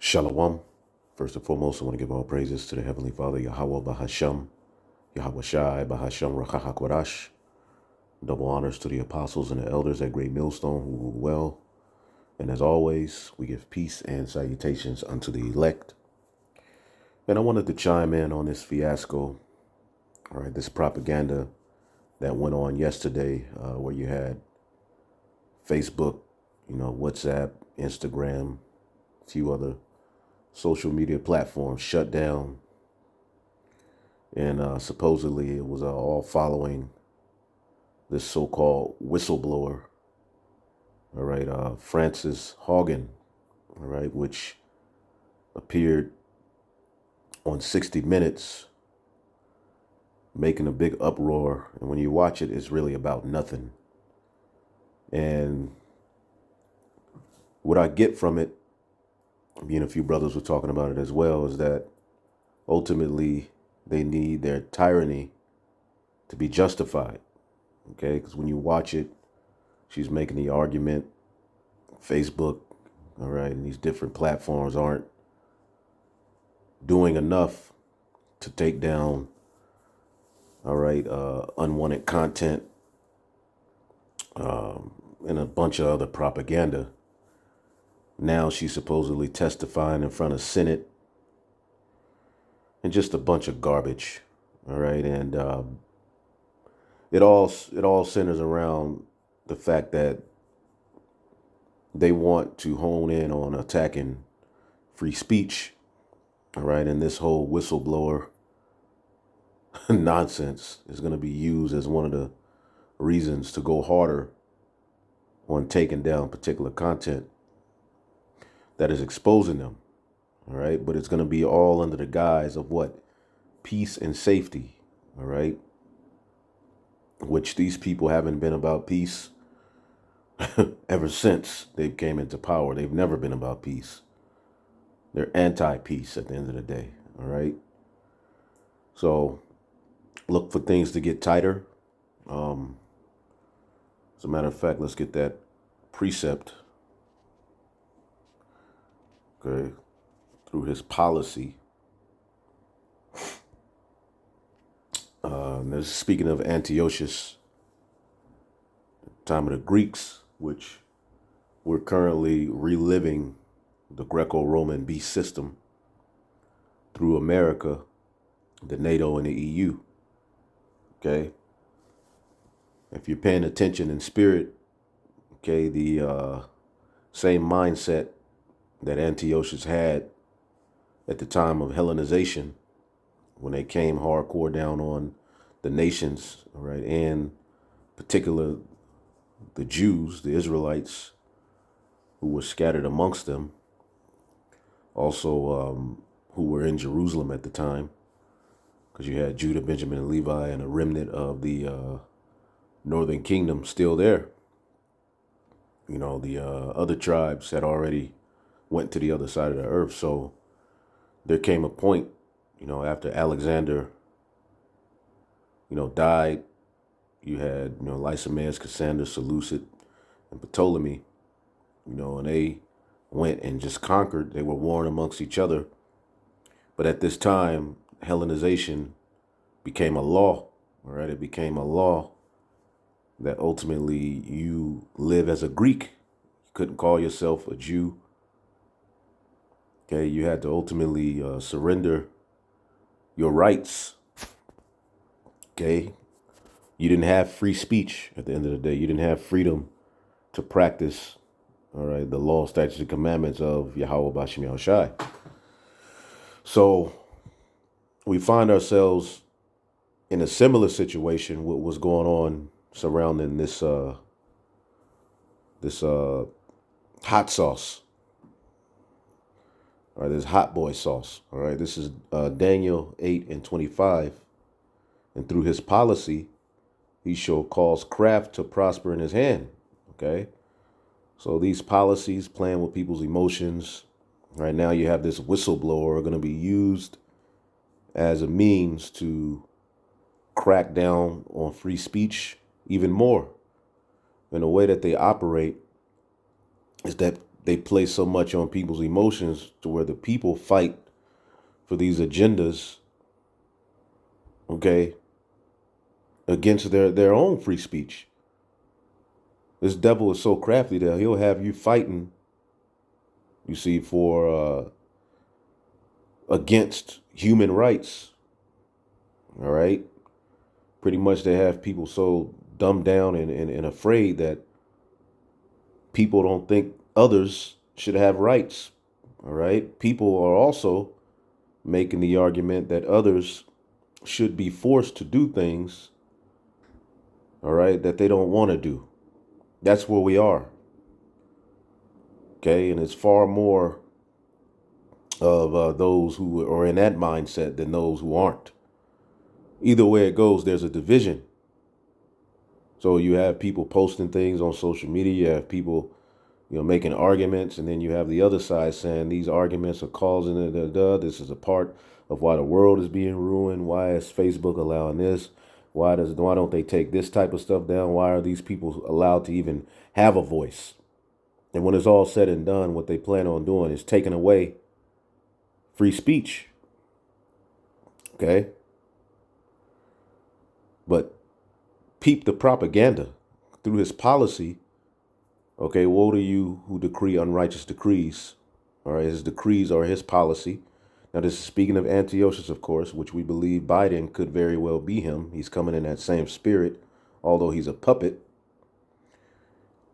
Shalom. First and foremost, I want to give all praises to the Heavenly Father, Yahweh Bahasham, Yahweh Shai, Bahasham Rachahakwadash. Double honors to the apostles and the elders at Great Millstone who rule well. And as always, we give peace and salutations unto the elect. And I wanted to chime in on this fiasco, all right, this propaganda that went on yesterday, where you had Facebook, WhatsApp, Instagram, a few other social media platforms shut down. And supposedly it was all following this so-called whistleblower, all right, Francis Haugen, all right, which appeared on 60 Minutes, making a big uproar. And when you watch it, it's really about nothing. And what I get from it, me and a few brothers were talking about it as well, is that ultimately they need their tyranny to be justified. Okay, because when you watch it, she's making the argument, Facebook, all right, and these different platforms aren't doing enough to take down, all right, unwanted content, and a bunch of other propaganda. Now she's supposedly testifying in front of Senate, and just a bunch of garbage, all right, and it all centers around the fact that they want to hone in on attacking free speech, all right, and this whole whistleblower nonsense is going to be used as one of the reasons to go harder on taking down particular content that is exposing them, all right, but it's going to be all under the guise of what? Peace and safety, all right, which these people haven't been about peace ever since they came into power. They've never been about peace. They're anti-peace at the end of the day, all right? So look for things to get tighter. As a matter of fact, let's get that precept, okay, through his policy. Speaking of Antiochus, time of the Greeks, which we're currently reliving the Greco-Roman beast system through America, the NATO, and the EU. Okay. If you're paying attention in spirit, okay, the same mindset that Antiochus had at the time of Hellenization, when they came hardcore down on the nations, all right, and particular the Jews, the Israelites, who were scattered amongst them, also who were in Jerusalem at the time, because you had Judah, Benjamin, and Levi, and a remnant of the northern kingdom still there. The other tribes had already went to the other side of the earth. So there came a point, after Alexander, died, you had, Lysimaeus, Cassander, Seleucid, and Ptolemy, and they went and just conquered. They were warring amongst each other. But at this time, Hellenization became a law, all right? It became a law that ultimately you live as a Greek. You couldn't call yourself a Jew. Okay, you had to ultimately surrender your rights. Okay, you didn't have free speech at the end of the day. You didn't have freedom to practice, all right, the law, statutes, and commandments of Yahweh Bashim Yahushai. So we find ourselves in a similar situation with what's going on surrounding this hot sauce, all right, this hot boy sauce, all right. This is Daniel 8:25, and through his policy, he shall cause craft to prosper in his hand. Okay, so these policies playing with people's emotions. Right now, you have this whistleblower going to be used as a means to crack down on free speech even more. And the way that they operate is that they play so much on people's emotions to where the people fight for these agendas, okay, against their own free speech. This devil is so crafty that he'll have you fighting, you see, for against human rights. All right. Pretty much they have people so dumbed down and afraid that people don't think others should have rights. All right. People are also making the argument that others should be forced to do things, all right, that they don't want to do. That's where we are. Okay. And it's far more of those who are in that mindset than those who aren't. Either way it goes, there's a division. So you have people posting things on social media, you have people, making arguments, and then you have the other side saying these arguments are causing this is a part of why the world is being ruined. Why is Facebook allowing this? Why don't they take this type of stuff down? Why are these people allowed to even have a voice? And when it's all said and done, what they plan on doing is taking away free speech. Okay? But peep the propaganda through his policy. Okay, woe to you who decree unrighteous decrees. All right, his decrees are his policy. Now, this is speaking of Antiochus, of course, which we believe Biden could very well be him. He's coming in that same spirit, although he's a puppet.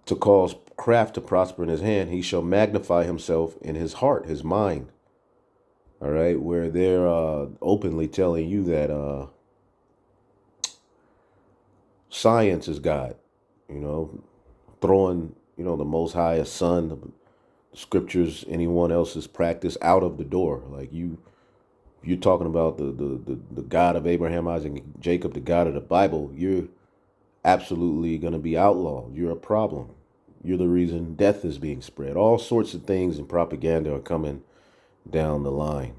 To cause craft to prosper in his hand, he shall magnify himself in his heart, his mind. All right, where they're openly telling you that science is God, throwing, the Most High, Son, the scriptures, anyone else's practice out of the door. Like you're talking about the God of Abraham, Isaac, and Jacob, the God of the Bible. You're absolutely going to be outlawed. You're a problem. You're the reason death is being spread. All sorts of things and propaganda are coming down the line.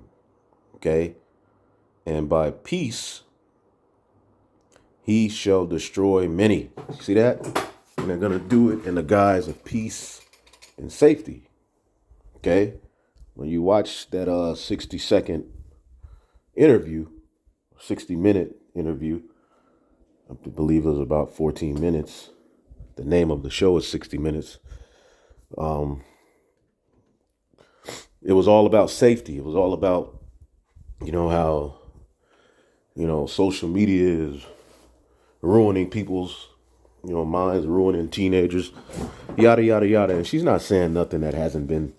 Okay? And by peace, he shall destroy many. See that? And they're going to do it in the guise of peace and safety. Okay? When you watch that 60-second interview, 60-minute interview, I believe it was about 14 minutes. The name of the show is 60 Minutes. It was all about safety. It was all about, how, social media is ruining people's, minds, ruining teenagers, yada, yada, yada. And she's not saying nothing that hasn't been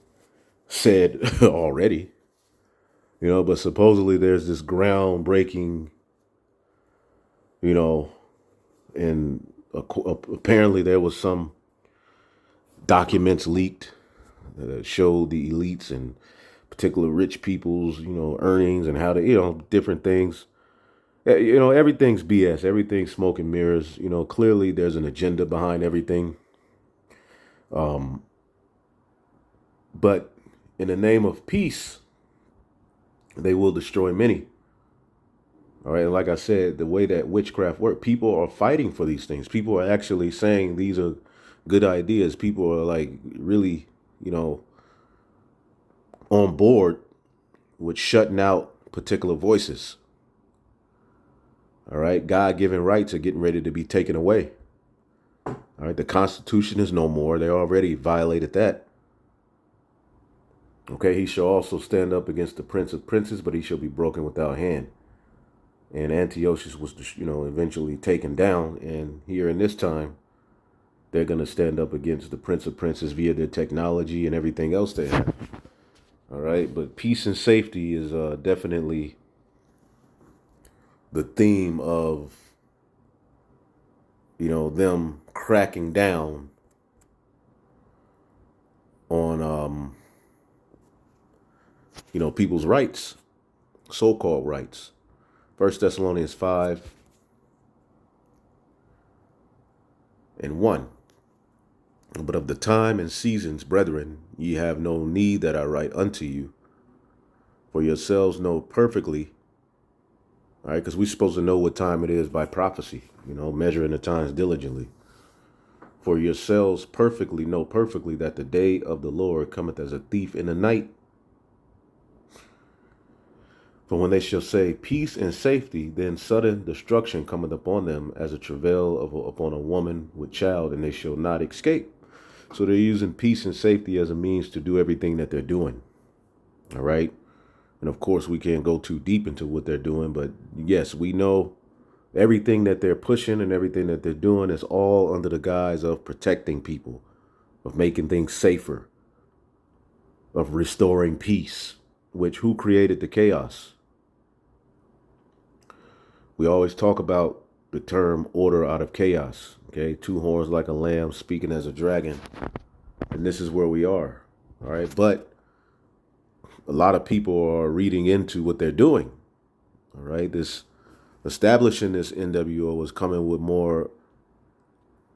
said already, but supposedly there's this groundbreaking, and apparently there was some documents leaked that showed the elites and particular rich people's, earnings and how they, different things. Everything's BS. Everything's smoke and mirrors. Clearly there's an agenda behind everything. But in the name of peace, they will destroy many. All right. And like I said, the way that witchcraft works, people are fighting for these things. People are actually saying these are good ideas. People are like really, on board with shutting out particular voices. All right. God-given rights are getting ready to be taken away. All right. The Constitution is no more. They already violated that. Okay. He shall also stand up against the Prince of Princes, but he shall be broken without hand. And Antiochus was, eventually taken down. And here in this time, they're going to stand up against the Prince of Princes via their technology and everything else they have. All right. But peace and safety is definitely the theme of, them cracking down on, people's rights, so-called rights. 1 Thessalonians 5:1. But of the time and seasons, brethren, ye have no need that I write unto you, for yourselves know perfectly. All right, because we're supposed to know what time it is by prophecy, measuring the times diligently. For yourselves perfectly know perfectly that the day of the Lord cometh as a thief in the night. For when they shall say peace and safety, then sudden destruction cometh upon them as a travail upon a woman with child, and they shall not escape. So they're using peace and safety as a means to do everything that they're doing. All right. And of course, we can't go too deep into what they're doing, but yes, we know everything that they're pushing and everything that they're doing is all under the guise of protecting people, of making things safer, of restoring peace, which who created the chaos? We always talk about the term order out of chaos. Okay, two horns like a lamb speaking as a dragon. And this is where we are. All right. But a lot of people are reading into what they're doing. All right. This establishing this NWO was coming with more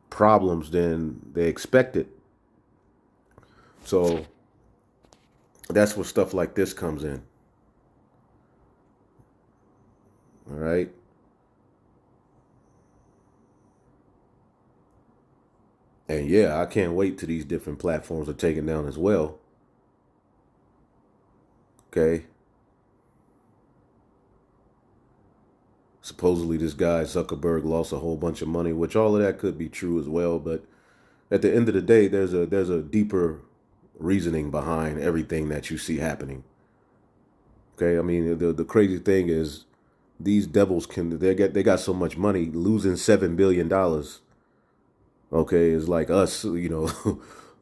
problems than they expected. So that's where stuff like this comes in. All right. And yeah, I can't wait till these different platforms are taken down as well. Okay. Supposedly this guy Zuckerberg lost a whole bunch of money, which all of that could be true as well. But at the end of the day, there's a deeper reasoning behind everything that you see happening. Okay. I mean, the crazy thing is these devils they got so much money. Losing $7 billion, okay, is like us,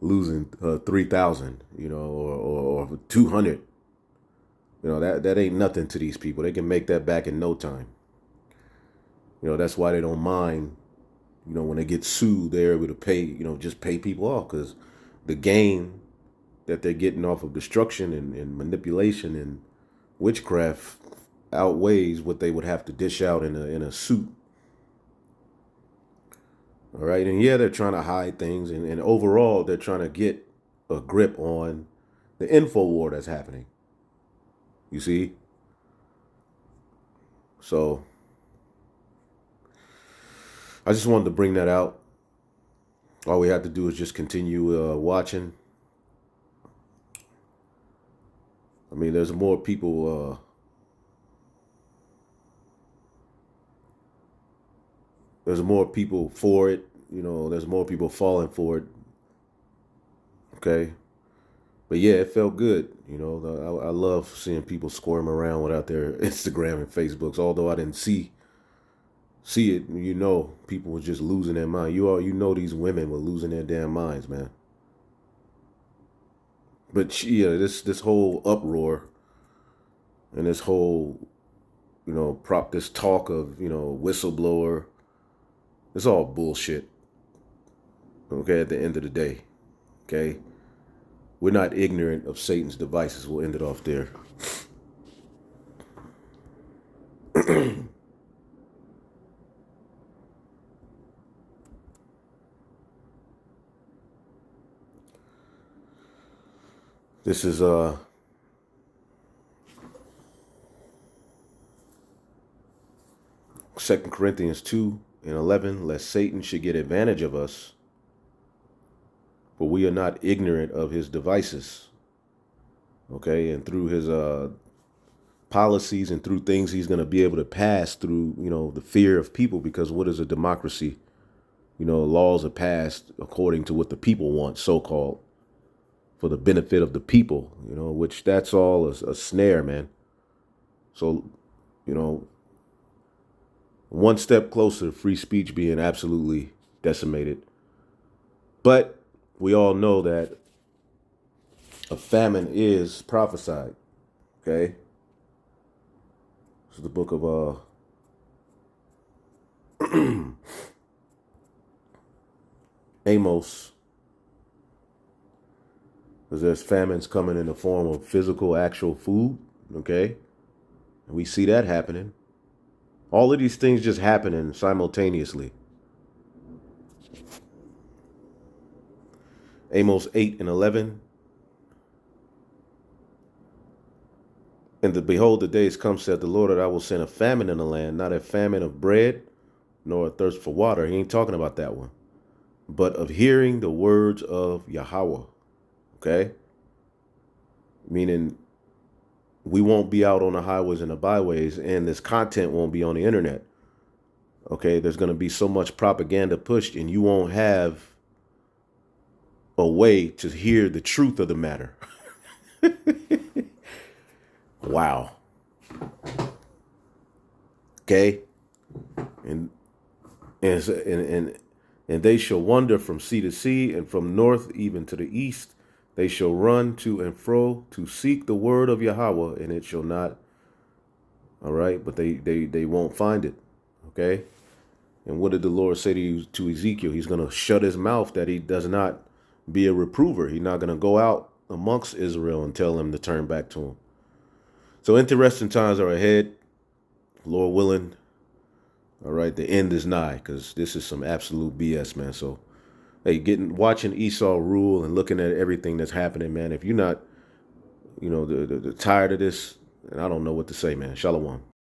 losing 3,000, or 200. That ain't nothing to these people. They can make that back in no time. That's why they don't mind. When they get sued, they're able to pay. Just pay people off, because the gain that they're getting off of destruction and manipulation and witchcraft outweighs what they would have to dish out in a suit. All right. And yeah, they're trying to hide things. And overall, they're trying to get a grip on the info war that's happening. You see? So I just wanted to bring that out. All we have to do is just continue watching. I mean, there's more people. There's more people for it. There's more people falling for it. Okay. But yeah, it felt good. I love seeing people squirm around without their Instagram and Facebooks. Although I didn't see it, people were just losing their mind. These women were losing their damn minds, man. But yeah, this whole uproar and this whole, this talk of, whistleblower, it's all bullshit. Okay, at the end of the day. Okay. We're not ignorant of Satan's devices. We'll end it off there. This is 2 Corinthians 2:11, lest Satan should get advantage of us, for we are not ignorant of his devices. Okay, and through his policies and through things he's going to be able to pass through, the fear of people, because what is a democracy? Laws are passed according to what the people want, so-called, for the benefit of the people, which that's all a snare, man. So, one step closer to free speech being absolutely decimated. But we all know that a famine is prophesied. Okay. This is the book of Amos. Because there's famines coming in the form of physical, actual food. Okay. And we see that happening. All of these things just happening simultaneously. Amos 8:11. And behold, the days come, said the Lord, that I will send a famine in the land, not a famine of bread, nor a thirst for water. He ain't talking about that one. but of hearing the words of Yahweh. Okay? Meaning we won't be out on the highways and the byways, and this content won't be on the internet. Okay? There's going to be so much propaganda pushed, and you won't have a way to hear the truth of the matter. Wow. Okay? And and they shall wander from sea to sea, and from north even to the east. They shall run to and fro to seek the word of Yahweh, and it shall not. All right, but they won't find it. Okay. And what did the Lord say to Ezekiel? He's going to shut his mouth that he does not be a reprover. He's not going to go out amongst Israel and tell them to turn back to him. So interesting times are ahead, Lord willing. All right, the end is nigh, because this is some absolute BS, man. So, hey, watching Esau rule and looking at everything that's happening, man. If you're not, the tired of this, and I don't know what to say, man. Shalom.